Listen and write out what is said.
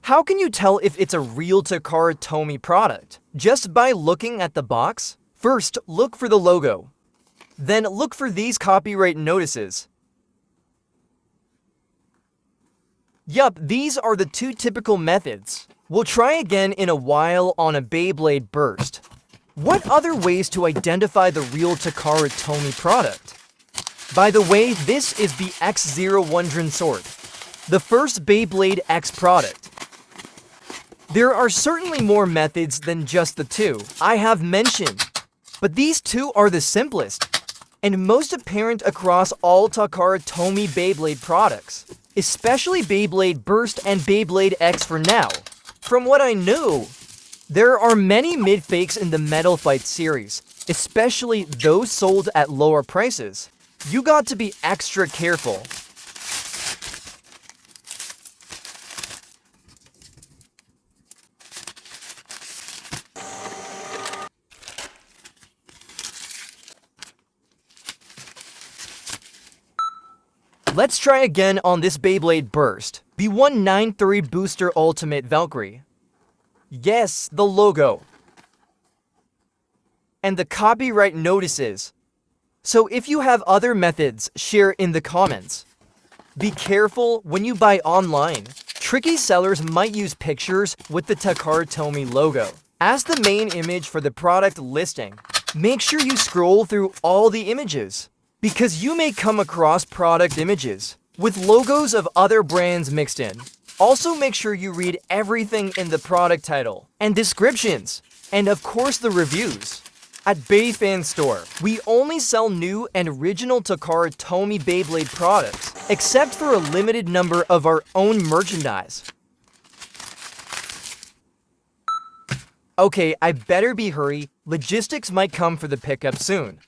How can you tell if it's a real Takara Tomy product? Just by looking at the box? First, look for the logo. Then look for these copyright notices. Yup, these are the two typical methods. We'll try again in a while on a Beyblade burst. What other ways to identify the real Takara Tomy product? By the way, this is the X01 Dranzer, the first Beyblade X product. There are certainly more methods than just the two I have mentioned, but these two are the simplest and most apparent across all Takara Tomy Beyblade products, especially Beyblade Burst and Beyblade X for now. From what I know, there are many mid-fakes in the Metal Fight series, especially those sold at lower prices. You got to be extra careful. Let's try again on this Beyblade Burst, B193 Booster Ultimate Valkyrie. Yes, the logo. And the copyright notices. So if you have other methods, share in the comments. Be careful when you buy online. Tricky sellers might use pictures with the Takara Tomy logo as the main image for the product listing. Make sure you scroll through all the images, because you may come across product images with logos of other brands mixed in. Also make sure you read everything in the product title and descriptions, and of course the reviews. At Beyfan store, we only sell new and original Takara Tomy Beyblade products, except for a limited number of our own merchandise. Okay, I better be hurry. Logistics might come for the pickup soon.